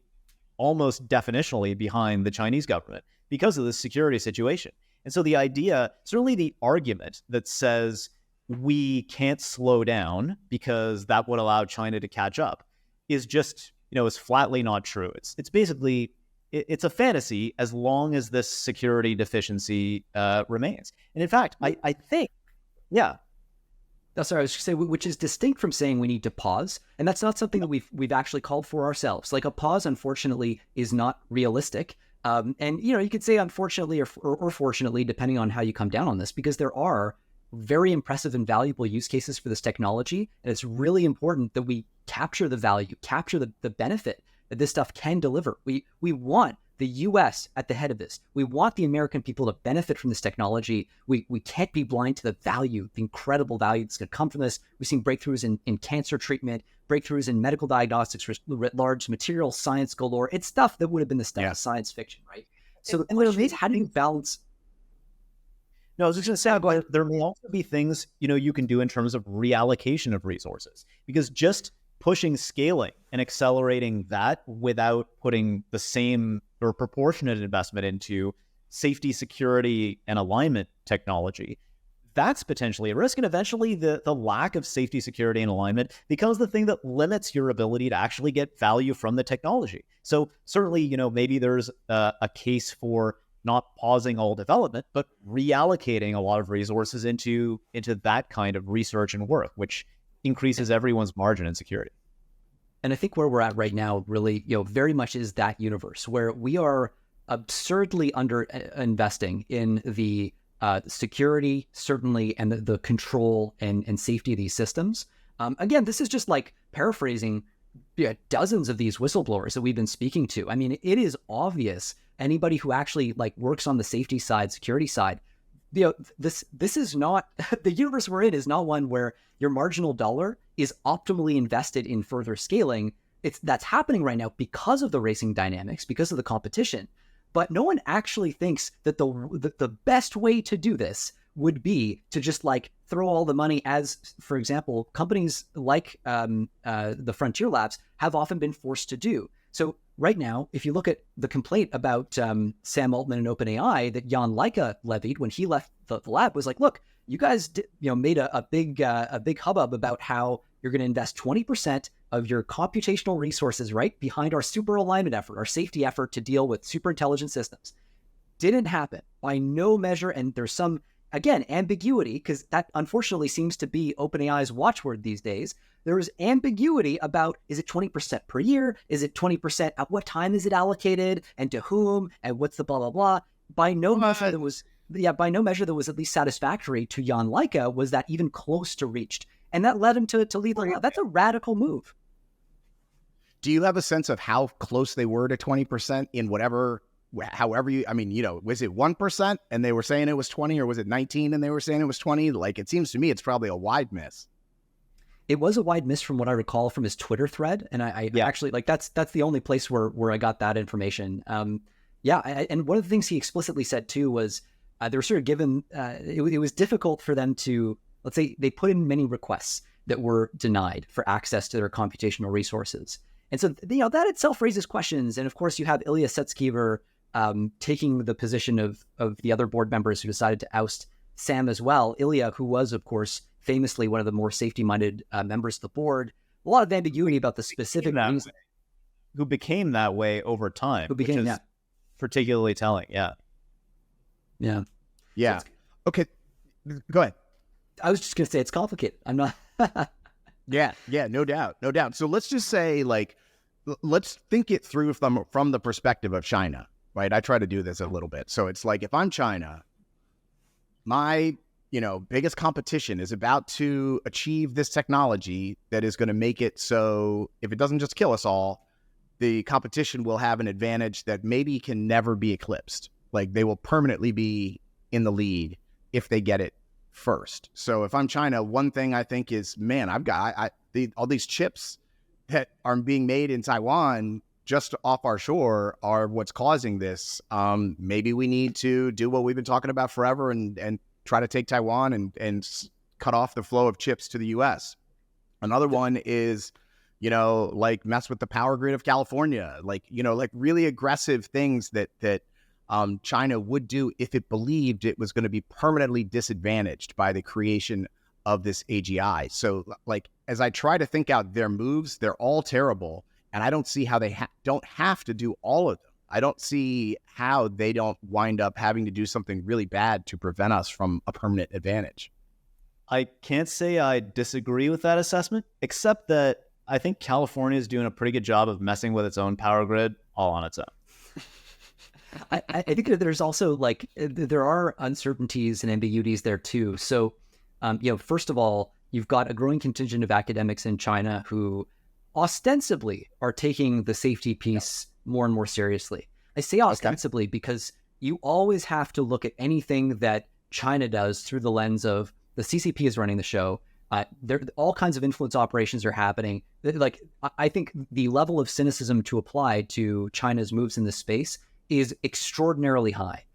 almost definitionally behind the Chinese government because of this security situation. And so the idea, certainly the argument that says we can't slow down because that would allow China to catch up is just, is flatly not true. It's basically, it's a fantasy as long as this security deficiency remains. And in fact, I think, That's what I was going to say, which is distinct from saying we need to pause. And that's not something that we've actually called for ourselves. Like a pause, unfortunately, is not realistic. And, you could say unfortunately or fortunately, depending on how you come down on this, because there are very impressive and valuable use cases for this technology. And it's really important that we capture the value, capture the benefit that this stuff can deliver. We want the US at the head of this. We want the American people to benefit from this technology. We can't be blind to the value, the incredible value that's going to come from this. We've seen breakthroughs in cancer treatment, breakthroughs in medical diagnostics writ large, material science galore. It's stuff that would have been the stuff of science fiction, right? So the question is, how do you balance? No, I was just going to say, there may also be things, you can do in terms of reallocation of resources, because just pushing scaling and accelerating that without putting the same or proportionate investment into safety, security, and alignment technology, that's potentially a risk. And eventually the lack of safety, security, and alignment becomes the thing that limits your ability to actually get value from the technology. So certainly, maybe there's a case for not pausing all development, but reallocating a lot of resources into that kind of research and work, which increases everyone's margin and security. And I think where we're at right now really, very much is that universe where we are absurdly under investing in the security, certainly, and the control and safety of these systems. Again, this is just like paraphrasing dozens of these whistleblowers that we've been speaking to. I mean, it is obvious. Anybody who actually works on the safety side, security side, this is not the universe we're in is not one where your marginal dollar is optimally invested in further scaling. That's happening right now because of the racing dynamics, because of the competition. But no one actually thinks that the best way to do this would be to just throw all the money, as, for example, companies like the Frontier Labs have often been forced to do. So right now, if you look at the complaint about Sam Altman and OpenAI that Jan Leica levied when he left the lab was look, you guys made a big hubbub about how you're going to invest 20% of your computational resources right behind our super alignment effort, our safety effort to deal with super intelligent systems. Didn't happen by no measure. And there's some, again, ambiguity, because that unfortunately seems to be OpenAI's watchword these days. There is ambiguity about, is it 20% per year? Is it 20%? At what time is it allocated? And to whom? And what's the blah, blah, blah? By no measure that was at least satisfactory to Jan Leica was that even close to reached. And that led him to leave the lab. That's a radical move. Do you have a sense of how close they were to 20% in however you, was it 1% and they were saying it was 20, or was it 19 and they were saying it was 20? It seems to me it's probably a wide miss. It was a wide miss from what I recall from his Twitter thread. And I actually, that's the only place where I got that information. And one of the things he explicitly said too was they were sort of given, it was difficult for them to, let's say they put in many requests that were denied for access to their computational resources. And so, that itself raises questions. And of course, you have Ilya Sutskever taking the position of the other board members who decided to oust Sam as well. Ilya, who was, of course, famously one of the more safety-minded members of the board. A lot of ambiguity about the specific reason. Who became that way over time, which is particularly telling. Yeah. Yeah. Yeah. Okay. Go ahead. I was just going to say it's complicated. I'm not... Yeah, no doubt. So let's just say, let's think it through from the perspective of China, right? I try to do this a little bit. So it's if I'm China, my, biggest competition is about to achieve this technology that is going to make it so if it doesn't just kill us all, the competition will have an advantage that maybe can never be eclipsed. They will permanently be in the lead if they get it first. So if I'm China, one thing I think is, man, I've got all these chips that are being made in Taiwan just off our shore are what's causing this. Maybe we need to do what we've been talking about forever and try to take Taiwan and cut off the flow of chips to the US. Another one is, mess with the power grid of California, really aggressive things that China would do if it believed it was going to be permanently disadvantaged by the creation of this AGI. So, as I try to think out their moves, they're all terrible, and I don't see how they don't have to do all of them. I don't see how they don't wind up having to do something really bad to prevent us from a permanent advantage. I can't say I disagree with that assessment, except that I think California is doing a pretty good job of messing with its own power grid all on its own. I think that there's also there are uncertainties and ambiguities there too. So, first of all, you've got a growing contingent of academics in China who ostensibly are taking the safety piece more and more seriously. I say ostensibly because you always have to look at anything that China does through the lens of the CCP is running the show. There, all kinds of influence operations are happening. Like, I think the level of cynicism to apply to China's moves in this space is extraordinarily high.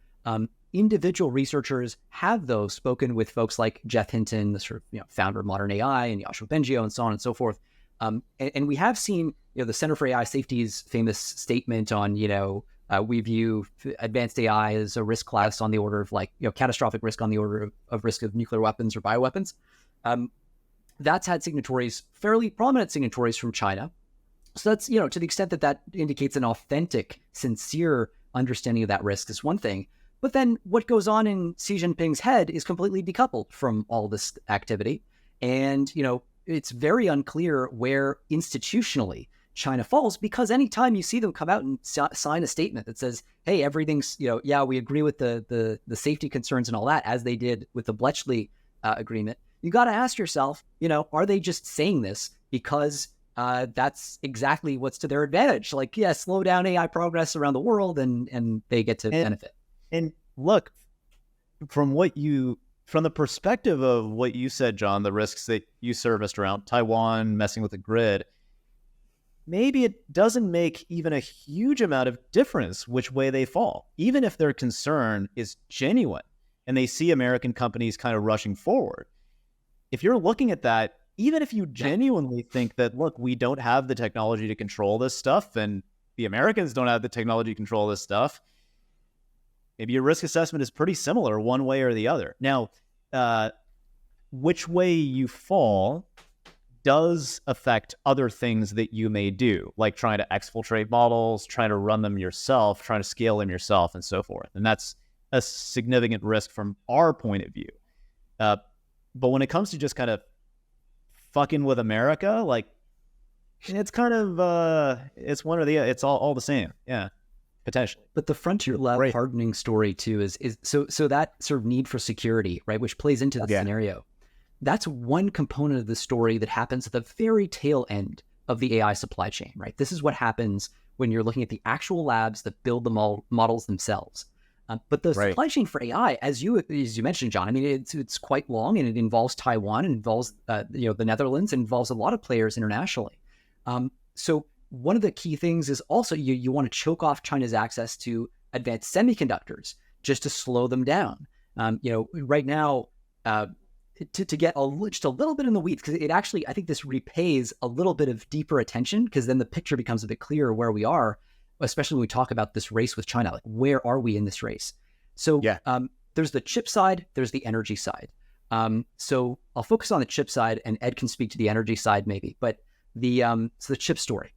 Individual researchers have, though, spoken with folks like Jeff Hinton, the sort of founder of modern AI, and Yoshua Bengio, and so on and so forth. And we have seen, the Center for AI Safety's famous statement on, we view advanced AI as a risk class on the order of catastrophic risk on the order of risk of nuclear weapons or bioweapons. That's had signatories, fairly prominent signatories from China. So that's, to the extent that indicates an authentic, sincere understanding of that risk is one thing. But then what goes on in Xi Jinping's head is completely decoupled from all this activity. And, it's very unclear where institutionally China falls, because anytime you see them come out and sign a statement that says, hey, everything's, we agree with the safety concerns and all that, as they did with the Bletchley agreement, you got to ask yourself, are they just saying this because that's exactly what's to their advantage? Like, slow down AI progress around the world and they get to benefit. And look, from the perspective of what you said, John, the risks that you surfaced around Taiwan messing with the grid, maybe it doesn't make even a huge amount of difference which way they fall, even if their concern is genuine and they see American companies kind of rushing forward. If you're looking at that, even if you genuinely think that, look, we don't have the technology to control this stuff and the Americans don't have the technology to control this stuff, maybe your risk assessment is pretty similar one way or the other. Now, which way you fall does affect other things that you may do, like trying to exfiltrate models, trying to run them yourself, trying to scale them yourself, and so forth. And that's a significant risk from our point of view. But when it comes to just kind of fucking with America, like, it's kind of, it's one or the other. It's all the same. Yeah. Potentially. But the frontier lab hardening story too is so that sort of need for security, right, which plays into the scenario. That's one component of the story that happens at the very tail end of the AI supply chain, right? This is what happens when you're looking at the actual labs that build the models themselves. But the supply chain for AI, as you mentioned, John, I mean, it's quite long, and it involves Taiwan, it involves the Netherlands, it involves a lot of players internationally. So one of the key things is also you want to choke off China's access to advanced semiconductors just to slow them down. Right now, to get just a little bit in the weeds, because it actually, I think this repays a little bit of deeper attention, because then the picture becomes a bit clearer where we are, especially when we talk about this race with China. Like, where are we in this race? So there's the chip side, there's the energy side. So I'll focus on the chip side, and Ed can speak to the energy side maybe. But so the chip story.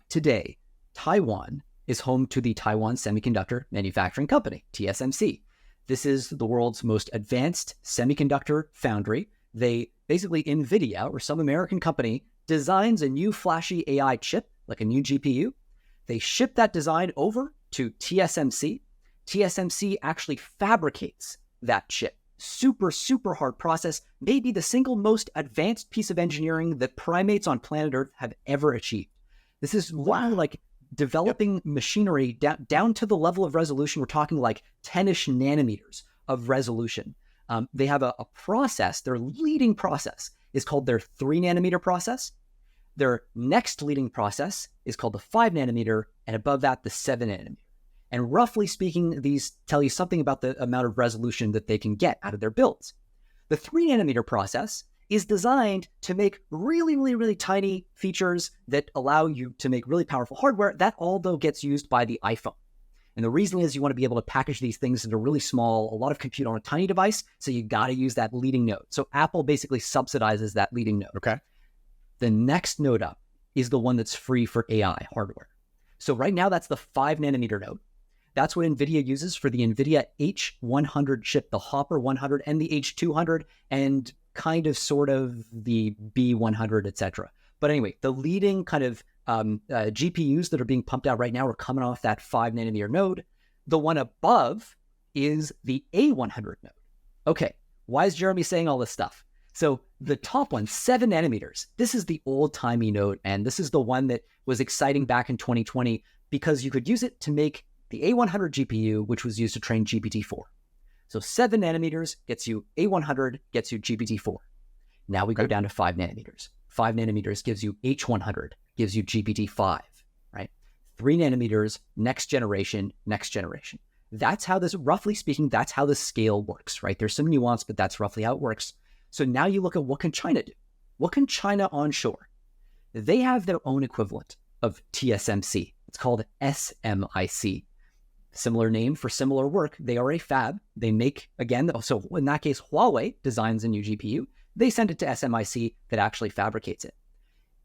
Today, Taiwan is home to the Taiwan Semiconductor Manufacturing Company, TSMC. This is the world's most advanced semiconductor foundry. They basically, NVIDIA, or some American company, designs a new flashy AI chip, like a new GPU. They ship that design over to TSMC. TSMC actually fabricates that chip. Super, super hard process, maybe the single most advanced piece of engineering that primates on planet Earth have ever achieved. This is like developing machinery down to the level of resolution. We're talking like 10-ish nanometers of resolution. They have a process, their leading process is called their 3 nanometer process. Their next leading process is called the 5 nanometer, and above that, the 7 nanometer. And roughly speaking, these tell you something about the amount of resolution that they can get out of their builds. The 3 nanometer process is designed to make really, really, really tiny features that allow you to make really powerful hardware. That all, though, gets used by the iPhone. And the reason is you want to be able to package these things into really small, a lot of compute on a tiny device, so you got to use that leading node. So Apple basically subsidizes that leading node. Okay. The next node up is the one that's free for AI hardware. So right now, that's the 5 nanometer node. That's what NVIDIA uses for the NVIDIA H100 chip, the Hopper 100 and the H200, and kind of sort of the B100, etc. But anyway, the leading kind of GPUs that are being pumped out right now are coming off that 5 nanometer node. The one above is the A100 node. Okay, why is Jeremy saying all this stuff? So the top one, 7 nanometers, this is the old-timey node, and this is the one that was exciting back in 2020 because you could use it to make the A100 GPU, which was used to train GPT-4. So 7 nanometers gets you A100, gets you GPT-4. Now we go down to 5 nanometers. 5 nanometers gives you H100, gives you GPT-5, right? 3 nanometers, next generation. That's how this, roughly speaking, that's how the scale works, right? There's some nuance, but that's roughly how it works. So now you look at what can China do? What can China onshore? They have their own equivalent of TSMC. It's called SMIC. Similar name for similar work. They are a fab. They make, again, so in that case, Huawei designs a new GPU. They send it to SMIC that actually fabricates it.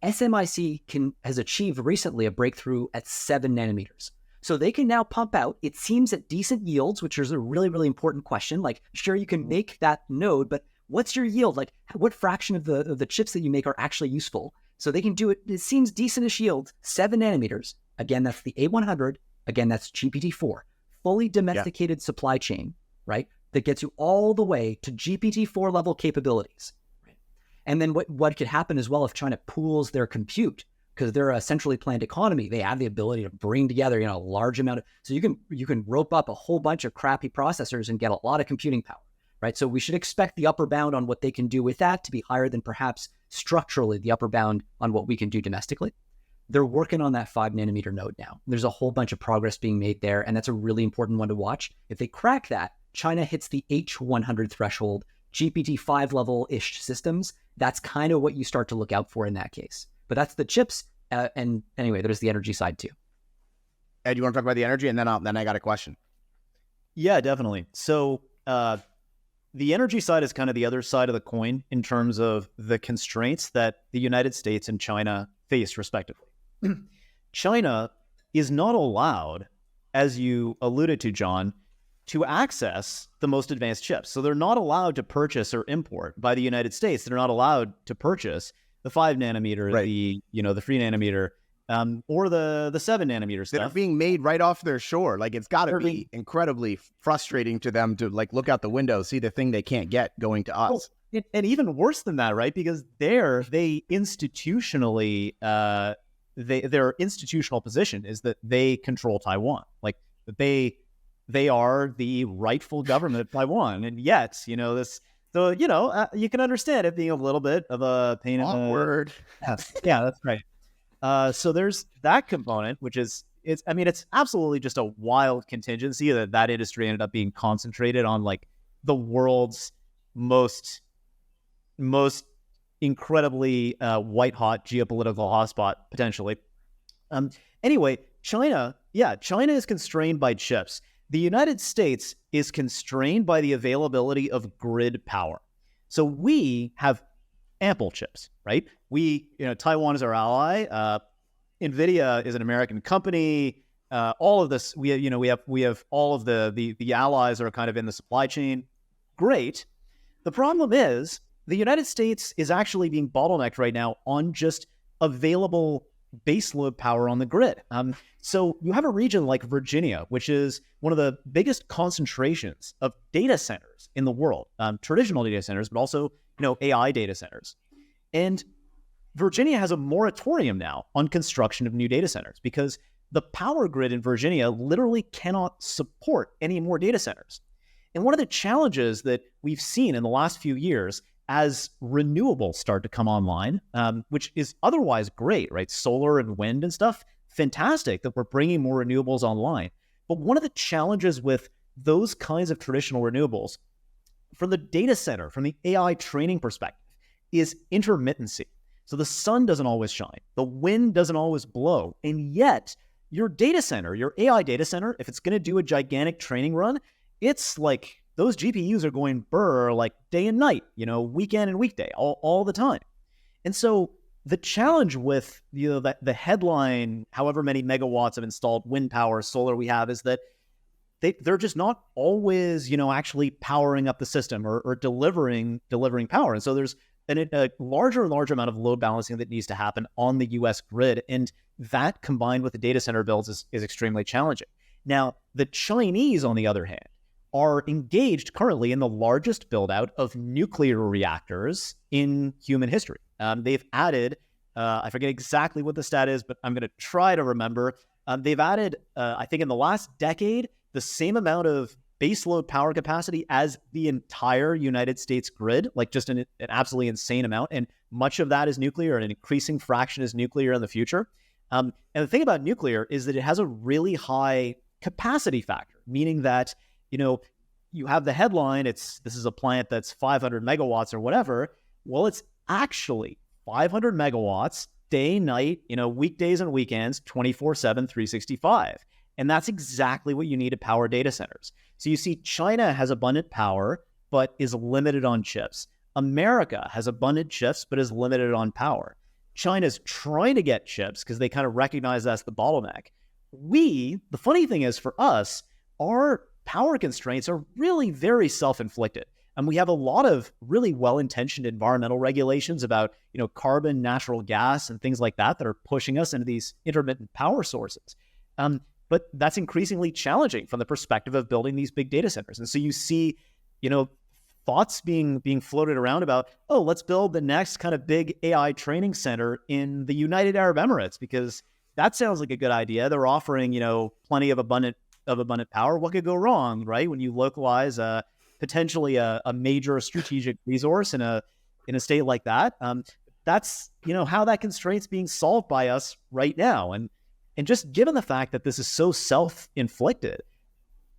SMIC has achieved recently a breakthrough at 7 nanometers. So they can now pump out, it seems, at decent yields, which is a really, really important question. Like, sure, you can make that node, but what's your yield? Like, what fraction of the chips that you make are actually useful? So they can do it, it seems decentish yield, 7 nanometers. Again, that's the A100. Again, that's GPT-4. Fully domesticated supply chain, right? That gets you all the way to GPT-4 level capabilities. Right? And then what could happen as well if China pools their compute, because they're a centrally planned economy, they have the ability to bring together, a large amount of, so you can rope up a whole bunch of crappy processors and get a lot of computing power, right? So we should expect the upper bound on what they can do with that to be higher than perhaps structurally the upper bound on what we can do domestically. They're working on that 5 nanometer node now. There's a whole bunch of progress being made there, and that's a really important one to watch. If they crack that, China hits the H100 threshold, GPT-5 level-ish systems. That's kind of what you start to look out for in that case. But that's the chips, and anyway, there's the energy side too. Ed, you want to talk about the energy, and then I got a question. Yeah, definitely. So the energy side is kind of the other side of the coin in terms of the constraints that the United States and China face respectively. China is not allowed, as you alluded to, John, to access the most advanced chips. So they're not allowed to purchase or import by the United States. They're not allowed to purchase the 5 nanometer, right, the 3 nanometer, or the 7 nanometer stuff. That are being made right off their shore. Like, it's got to be incredibly frustrating to them to like look out the window, see the thing they can't get going to us. And even worse than that, right? Because they institutionally, their institutional position is that they control Taiwan. Like, they are the rightful government of Taiwan. And yet, this, so, you can understand it being a little bit of a pain in the word. Yeah, that's right. So there's that component, which is, it's absolutely just a wild contingency that industry ended up being concentrated on, like, the world's most incredibly white-hot geopolitical hotspot, potentially. Anyway, China is constrained by chips. The United States is constrained by the availability of grid power. So we have ample chips, right? Taiwan is our ally. NVIDIA is an American company. All of this, we have all of the allies are kind of in the supply chain. Great. The problem is the United States is actually being bottlenecked right now on just available baseload power on the grid. So you have a region like Virginia, which is one of the biggest concentrations of data centers in the world, traditional data centers, but also, AI data centers. And Virginia has a moratorium now on construction of new data centers because the power grid in Virginia literally cannot support any more data centers. And one of the challenges that we've seen in the last few years as renewables start to come online, which is otherwise great, right? Solar and wind and stuff, fantastic that we're bringing more renewables online. But one of the challenges with those kinds of traditional renewables from the data center, from the AI training perspective, is intermittency. So the sun doesn't always shine, the wind doesn't always blow, and yet your data center, your AI data center, if it's going to do a gigantic training run, it's like those GPUs are going burr like day and night, weekend and weekday, all the time. And so the challenge with the headline, however many megawatts of installed wind power, solar we have, is that they're just not always, actually powering up the system or delivering power. And so there's a larger and larger amount of load balancing that needs to happen on the US grid. And that combined with the data center builds is extremely challenging. Now, the Chinese, on the other hand, are engaged currently in the largest build out of nuclear reactors in human history. They've added, I forget exactly what the stat is, but I'm going to try to remember, They've added, I think in the last decade, the same amount of baseload power capacity as the entire United States grid, like just an absolutely insane amount. And much of that is nuclear, and an increasing fraction is nuclear in the future. And the thing about nuclear is that it has a really high capacity factor, meaning that, you have the headline, this is a plant that's 500 megawatts or whatever. Well, it's actually 500 megawatts day, night, weekdays and weekends, 24/7, 365. And that's exactly what you need to power data centers. So you see, China has abundant power, but is limited on chips. America has abundant chips, but is limited on power. China's trying to get chips because they kind of recognize that's the bottleneck. The funny thing is for us, our power constraints are really very self-inflicted. And we have a lot of really well-intentioned environmental regulations about, carbon, natural gas, and things like that are pushing us into these intermittent power sources. But that's increasingly challenging from the perspective of building these big data centers. And so you see, thoughts being floated around about, let's build the next kind of big AI training center in the United Arab Emirates, because that sounds like a good idea. They're offering, plenty of abundant power. What could go wrong, right? When you localize potentially a major strategic resource in a state like that. That's, how that constraint's being solved by us right now. And just given the fact that this is so self-inflicted,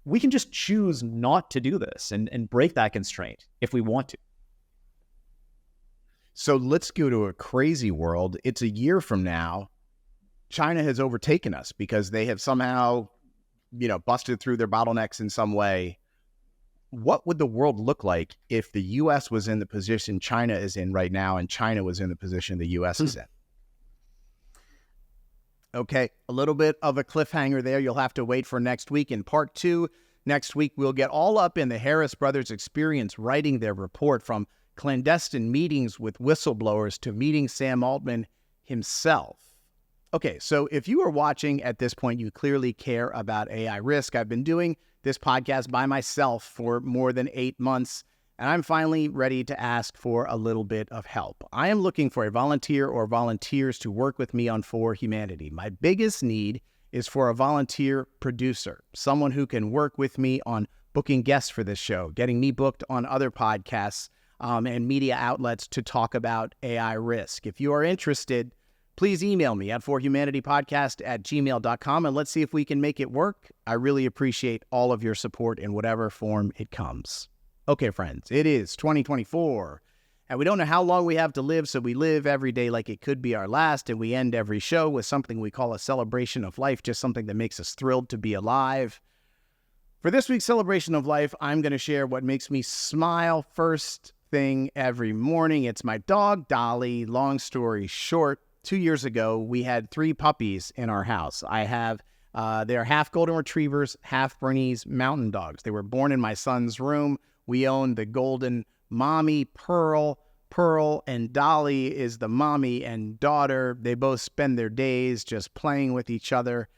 we can just choose not to do this and break that constraint if we want to. So let's go to a crazy world. It's a year from now. China has overtaken us because they have somehow, busted through their bottlenecks in some way. What would the world look like if the U.S. was in the position China is in right now and China was in the position the U.S. is in? Okay, a little bit of a cliffhanger there. You'll have to wait for next week. In part 2, next week, we'll get all up in the Harris brothers' experience writing their report, from clandestine meetings with whistleblowers to meeting Sam Altman himself. Okay, so if you are watching at this point, you clearly care about AI risk. I've been doing this podcast by myself for more than 8 months, and I'm finally ready to ask for a little bit of help. I am looking for a volunteer or volunteers to work with me on For Humanity. My biggest need is for a volunteer producer, someone who can work with me on booking guests for this show, getting me booked on other podcasts and media outlets to talk about AI risk. If you are interested, please email me at forhumanitypodcast@gmail.com, and let's see if we can make it work. I really appreciate all of your support in whatever form it comes. Okay, friends, it is 2024, and we don't know how long we have to live, so we live every day like it could be our last, and we end every show with something we call a celebration of life, just something that makes us thrilled to be alive. For this week's celebration of life, I'm going to share what makes me smile first thing every morning. It's my dog, Dolly. Long story short, 2 years ago, we had 3 puppies in our house. They're half golden retrievers, half Bernese mountain dogs. They were born in my son's room. We own the golden mommy, Pearl. Pearl and Dolly is the mommy and daughter. They both spend their days just playing with each other.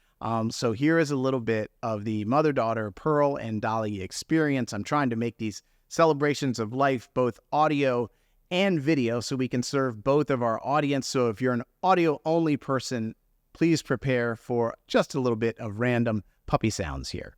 So here is a little bit of the mother-daughter Pearl and Dolly experience. I'm trying to make these celebrations of life both audio and video so we can serve both of our audience. So if you're an audio-only person, please prepare for just a little bit of random puppy sounds here.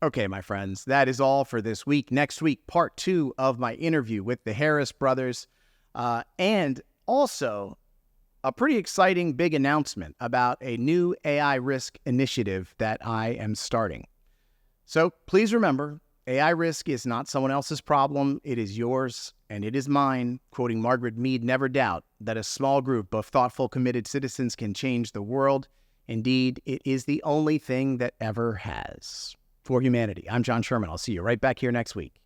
Okay, my friends, that is all for this week. Next week, part 2 of my interview with the Harris brothers, and also a pretty exciting big announcement about a new AI risk initiative that I am starting. So please remember, AI risk is not someone else's problem. It is yours and it is mine. Quoting Margaret Mead, never doubt that a small group of thoughtful, committed citizens can change the world. Indeed, it is the only thing that ever has. For humanity, I'm John Sherman. I'll see you right back here next week.